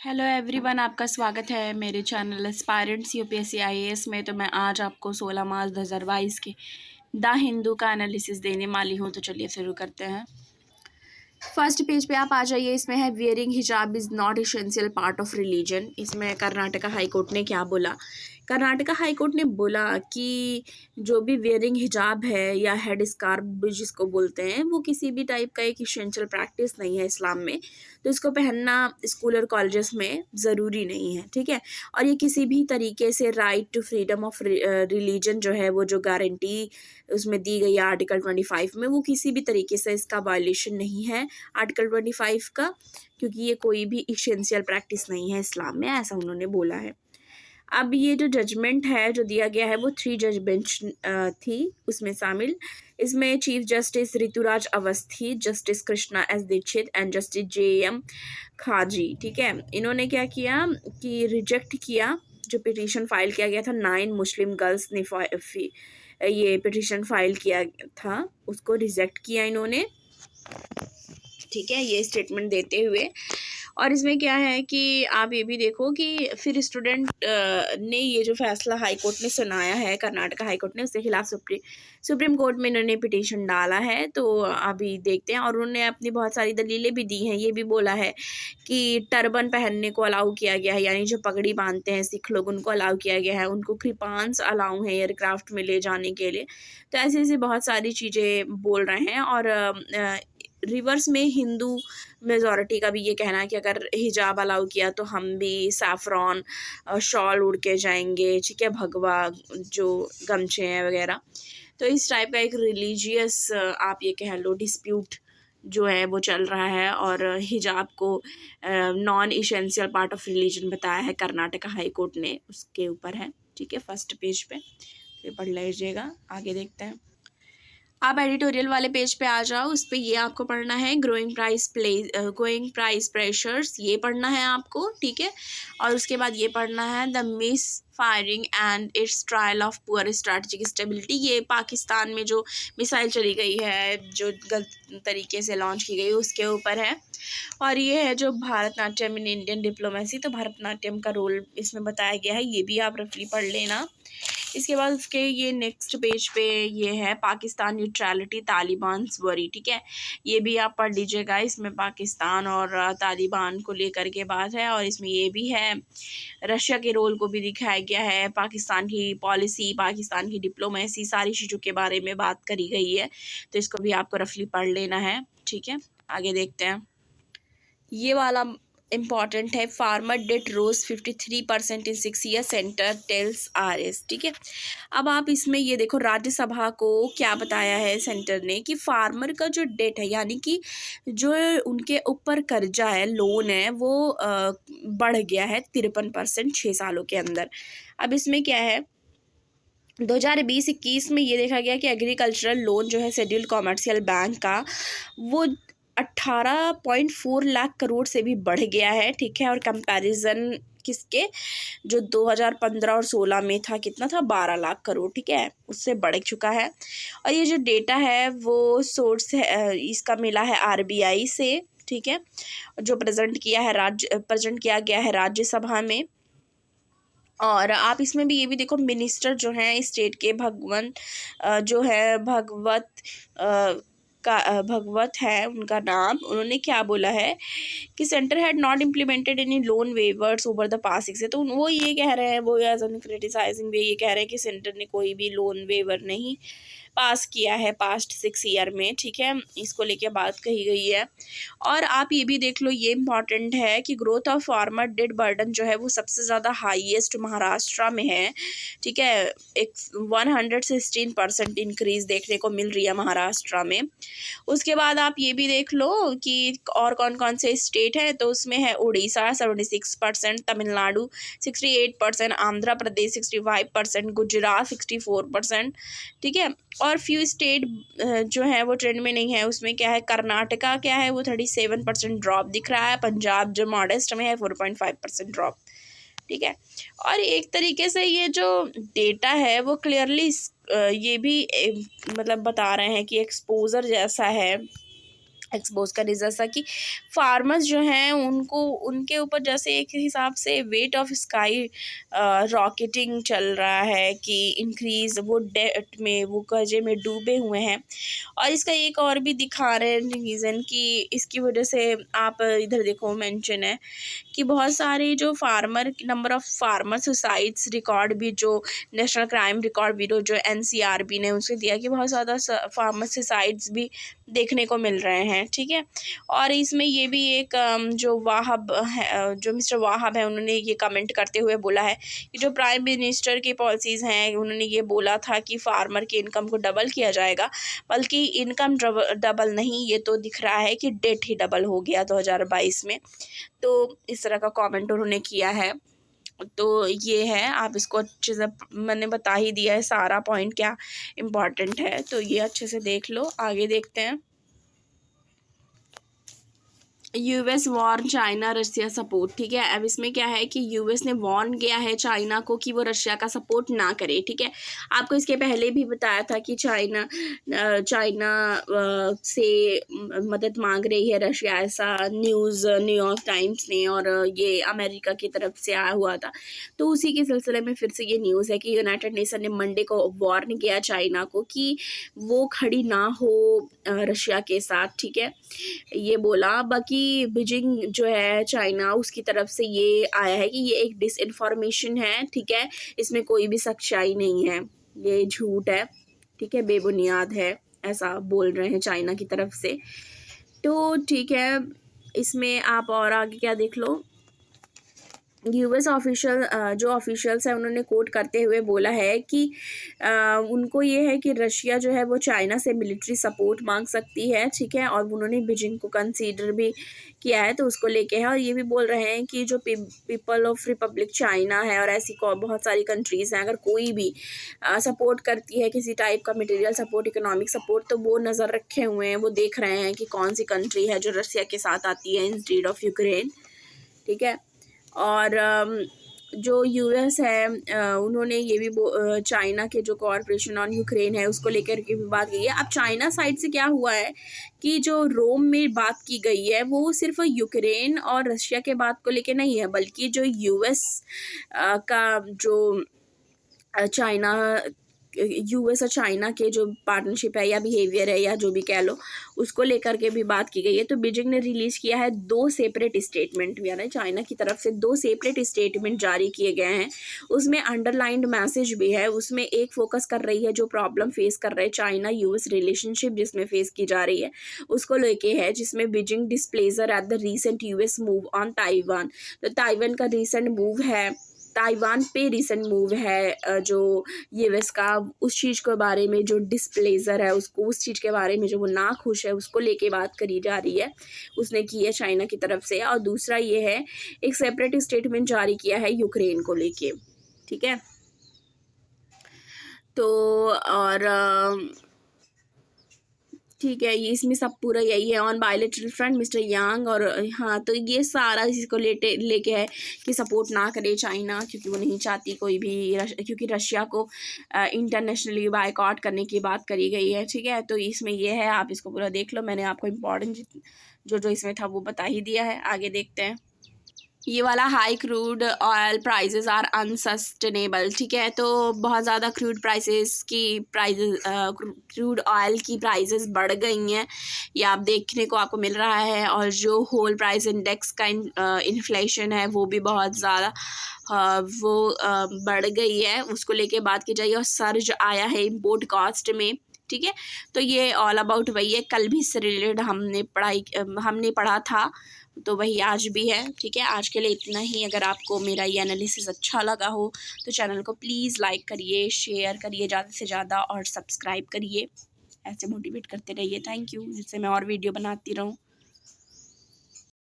Hello everyone, आपका स्वागत है मेरे चैनल एस्पायरेंट्स यूपीएससी आईएएस में। तो मैं आज आपको 16 मार्च 2022 के द हिंदू का एनालिसिस देने वाली हूँ। तो चलिए शुरू करते हैं। फर्स्ट पेज पे आप आ जाइए। इसमें है वियरिंग हिजाब is not essential part of religion. इसमें कर्नाटका हाई कोर्ट ने क्या बोला? कर्नाटका हाई कोर्ट ने बोला कि जो भी वियरिंग हिजाब है या हेड स्कार्फ भी जिसको बोलते हैं, वो किसी भी टाइप का एक एसेंशियल प्रैक्टिस नहीं है इस्लाम में। तो इसको पहनना स्कूल और कॉलेजेस में ज़रूरी नहीं है, ठीक है। और ये किसी भी तरीके से right to freedom of religion जो है, वो जो गारंटी उसमें दी गई है आर्टिकल 25 में, वो किसी भी तरीके से इसका वायलेशन नहीं है आर्टिकल 25 का, क्योंकि ये कोई भी इसेंशियल प्रैक्टिस नहीं है इस्लाम में, ऐसा उन्होंने बोला है। अब ये जो जजमेंट है जो दिया गया है वो 3 जज बेंच थी उसमें शामिल। इसमें chief justice Rituraj Awasthi, justice Krishna S Dixit and justice JM Khazi, ठीक है। इन्होंने क्या किया कि रिजेक्ट किया जो पिटीशन फाइल किया गया था। 9 मुस्लिम गर्ल्स ने ये पिटीशन फाइल किया था, उसको रिजेक्ट किया इन्होंने, ठीक है, ये स्टेटमेंट देते हुए। और इसमें क्या है कि आप ये भी देखो कि फिर स्टूडेंट ने ये जो फैसला हाई कोर्ट ने सुनाया है, कर्नाटका हाई कोर्ट ने, उसके खिलाफ सुप्रीम कोर्ट में इन्होंने पिटीशन डाला है। तो अभी देखते हैं। और उन्होंने अपनी बहुत सारी दलीलें भी दी हैं। ये भी बोला है कि टर्बन पहनने को अलाउ किया गया है, यानी जो पगड़ी बांधते हैं सिख लोग, उनको अलाउ किया गया है। उनको कृपांस अलाउ है एयरक्राफ्ट में ले जाने के लिए। तो ऐसी ऐसी बहुत सारी चीज़ें बोल रहे हैं। और रिवर्स में हिंदू मेजॉरिटी का भी ये कहना है कि अगर हिजाब अलाउ किया तो हम भी सैफरॉन शॉल उड़ के जाएंगे, ठीक है, भगवा जो गमछे हैं वगैरह। तो इस टाइप का एक रिलीजियस आप ये कह लो डिस्प्यूट जो है वो चल रहा है। और हिजाब को non essential part of religion बताया है कर्नाटका हाई कोर्ट ने, उसके ऊपर है, ठीक है, फर्स्ट पेज पे। ये पढ़ लीजिएगा। आगे देखते हैं। आप एडिटोरियल वाले पेज पे आ जाओ। उस पर ये आपको पढ़ना है ग्रोइंग प्राइस प्रेशर्स, ये पढ़ना है आपको, ठीक है। और उसके बाद ये पढ़ना है the miss firing and it's trial of poor strategic stability. ये पाकिस्तान में जो मिसाइल चली गई है, जो गलत तरीके से लॉन्च की गई, उसके ऊपर है। और ये है जो भारतनाट्यम इन इंडियन डिप्लोमेसी, तो भारतनाट्यम का रोल इसमें बताया गया है, ये भी आप रफली पढ़ लेना। इसके बाद उसके ये नेक्स्ट पेज पे ये है पाकिस्तान न्यूट्रलिटी तालिबान वरी, ठीक है, ये भी आप पढ़ लीजिएगा। इसमें पाकिस्तान और तालिबान को लेकर के बात है। और इसमें ये भी है रशिया के रोल को भी दिखाया गया है, पाकिस्तान की पॉलिसी, पाकिस्तान की डिप्लोमेसी, सारी चीज़ों के बारे में बात करी गई है। तो इसको भी आपको रफली पढ़ लेना है, ठीक है। आगे देखते हैं। ये वाला इम्पॉर्टेंट है, फार्मर डेट रोज 53% इन 6 ईयर, सेंटर टेल्स RS, ठीक है। अब आप इसमें ये देखो, राज्यसभा को क्या बताया है सेंटर ने कि फार्मर का जो डेट है, यानी कि जो उनके ऊपर कर्जा है, लोन है, वो बढ़ गया है 53% 6 सालों के अंदर। अब इसमें क्या है, 2020-21 में ये देखा गया कि एग्रीकल्चरल लोन जो है शेड्यूल्ड कॉमर्शियल बैंक का, वो 18.4 लाख करोड़ से भी बढ़ गया है, ठीक है। और कंपैरिजन किसके, जो 2015 और 16 में था, कितना था, 12 लाख करोड़, ठीक है, उससे बढ़ चुका है। और ये जो डेटा है वो सोर्स है, इसका मिला है RBI से, ठीक है, जो प्रेजेंट किया गया है राज्यसभा में। और आप इसमें भी ये भी देखो, मिनिस्टर जो हैं स्टेट के जो है भगवत है उनका नाम, उन्होंने क्या बोला है कि centre had not implemented any loan weavers over the pass 6 year. तो वो ये कह रहे हैं, वो एज एन क्रिटिसाइजिंग वे ये कह रहे हैं कि सेंटर ने कोई भी लोन वेवर नहीं पास किया है पास्ट 6 ईयर में, ठीक है, इसको लेके बात कही गई है। और आप ये भी देख लो, ये इम्पॉर्टेंट है कि growth of farmer debt burden जो है वो सबसे ज़्यादा हाईएस्ट महाराष्ट्र में है, ठीक है, एक 116% इंक्रीज देखने को मिल रही है महाराष्ट्र में। उसके बाद आप ये भी देख लो कि और कौन कौन से स्टेट है, तो उसमें है उड़ीसा 76%, तमिलनाडु 68%, आंध्र प्रदेश 65%, गुजरात 64%, ठीक है। और फ्यू स्टेट जो है वो ट्रेंड में नहीं है। उसमें क्या है, कर्नाटका क्या है वो 37% ड्रॉप दिख रहा है, पंजाब जो मॉडेस्ट में है 4.5% ड्रॉप, ठीक है। और एक तरीके से ये जो डेटा है वो क्लियरली ये भी मतलब बता रहे हैं कि एक्सपोजर जैसा है एक्सपोज करने, जैसा कि फार्मर्स जो हैं उनको उनके ऊपर जैसे एक हिसाब से वेट ऑफ स्काई रॉकेटिंग चल रहा है कि इंक्रीज़, वो डेट में, वो कर्जे में डूबे हुए हैं। और इसका एक और भी दिखा रहे हैं रीज़न कि इसकी वजह से आप इधर देखो मेंशन है कि बहुत सारे जो number of farmer suicides record भी जो नेशनल क्राइम रिकॉर्ड ब्यूरो जो NCRB ने उसने दिया कि बहुत ज़्यादा फार्मर सुसाइड्स भी देखने को मिल रहे हैं, ठीक है। और इसमें ये भी एक जो वाहब है, जो मिस्टर वाहब है, उन्होंने ये कमेंट करते हुए बोला है कि जो प्राइम मिनिस्टर की पॉलिसीज़ हैं, उन्होंने ये बोला था कि फार्मर की इनकम को डबल किया जाएगा, बल्कि इनकम डबल नहीं, ये तो दिख रहा है कि डेट ही डबल हो गया 2022 में। तो इस तरह का कमेंट उन्होंने किया है। तो ये है, आप इसको अच्छे से, मैंने बता ही दिया है सारा पॉइंट क्या इम्पोर्टेंट है, तो ये अच्छे से देख लो। आगे देखते हैं। US warn China Russia support, ठीक है। अब इसमें क्या है कि US ने वॉर्न किया है चाइना को कि वो रशिया का सपोर्ट ना करे, ठीक है। आपको इसके पहले भी बताया था कि चाइना से मदद मांग रही है रशिया, ऐसा न्यूज़ न्यूयॉर्क टाइम्स ने और ये अमेरिका की तरफ से आया हुआ था। तो उसी के सिलसिले में फिर से ये न्यूज़ है कि यूनाइटेड नेशन ने मंडे को वॉर्न किया चाइना को कि वो खड़ी ना हो रशिया के साथ, ठीक है। ये बोला। बाकी बीजिंग जो है चाइना, उसकी तरफ से ये आया है कि ये एक डिसइंफॉर्मेशन है, ठीक है, इसमें कोई भी सच्चाई नहीं है, ये झूठ है, ठीक है, बेबुनियाद है, ऐसा बोल रहे हैं चाइना की तरफ से। तो ठीक है, इसमें आप और आगे क्या देख लो। US ऑफिशियल जो ऑफिशियल्स हैं उन्होंने कोट करते हुए बोला है कि उनको ये है कि रशिया जो है वो चाइना से मिलिट्री सपोर्ट मांग सकती है, ठीक है। और उन्होंने बीजिंग को कंसीडर भी किया है, तो उसको लेके है। और ये भी बोल रहे हैं कि जो पीपल ऑफ रिपब्लिक चाइना है और ऐसी बहुत सारी कंट्रीज़ हैं, अगर कोई भी सपोर्ट करती है किसी टाइप का मटेरियल सपोर्ट, इकोनॉमिक सपोर्ट, तो वो नज़र रखे हुए हैं, वो देख रहे हैं कि कौन सी कंट्री है जो रशिया के साथ आती है इंस्टीड ऑफ यूक्रेन, ठीक है। और जो US है उन्होंने ये भी चाइना के जो कॉर्पोरेशन ऑन यूक्रेन है उसको लेकर के भी बात की है। अब चाइना साइड से क्या हुआ है कि जो रोम में बात की गई है वो सिर्फ यूक्रेन और रशिया के बात को लेकर नहीं है, बल्कि जो US का जो चाइना US और चाइना के जो पार्टनरशिप है या बिहेवियर है या जो भी कह लो, उसको लेकर के भी बात की गई है। तो बीजिंग ने रिलीज़ किया है 2 सेपरेट स्टेटमेंट, यानी चाइना की तरफ से 2 सेपरेट स्टेटमेंट जारी किए गए हैं। उसमें अंडरलाइंड मैसेज भी है। उसमें एक फोकस कर रही है जो प्रॉब्लम फेस कर रहे चाइना US रिलेशनशिप जिसमें फेस की जा रही है उसको लेके है, जिसमें Beijing displeasure at the recent US move on Taiwan. तो ताइवान का रीसेंट मूव है, ताइवान पे रिसेंट मूव है जो US का, उस चीज़ के बारे में जो डिस्प्लेजर है उसको, उस चीज़ के बारे में जो वो ना खुश है उसको लेके बात करी जा रही है, उसने की है चाइना की तरफ से। और दूसरा ये है, एक सेपरेट स्टेटमेंट जारी किया है यूक्रेन को लेके, ठीक है। तो और ठीक है, ये इसमें सब पूरा यही है। ऑन बायलैटरल फ्रंट मिस्टर यांग, और हाँ, तो ये सारा इसको लेके है कि सपोर्ट ना करे चाइना, क्योंकि वो नहीं चाहती कोई भी क्योंकि रशिया को इंटरनेशनली बायकॉट करने की बात करी गई है, ठीक है। तो इसमें ये है, आप इसको पूरा देख लो। मैंने आपको इम्पोर्टेंट जो इसमें था वो बता ही दिया है। आगे देखते हैं। ये वाला high crude oil prices are unsustainable, ठीक है। तो बहुत ज़्यादा क्रूड ऑयल की प्राइसेस बढ़ गई हैं, ये आप देखने को आपको मिल रहा है। और जो होल प्राइस इंडेक्स का इन्फ्लेशन है वो भी बहुत ज़्यादा बढ़ गई है, उसको लेके बात की जाए। और सर्ज आया है इम्पोर्ट कॉस्ट में, ठीक है। तो ये ऑल अबाउट वही है, कल भी इससे रिलेटेड हमने पढ़ा था, तो वही आज भी है, ठीक है। आज के लिए इतना ही। अगर आपको मेरा ये एनालिसिस अच्छा लगा हो तो चैनल को प्लीज़ लाइक करिए, शेयर करिए ज़्यादा से ज़्यादा, और सब्सक्राइब करिए। ऐसे मोटिवेट करते रहिए। थैंक यू, जिससे मैं और वीडियो बनाती रहूँ।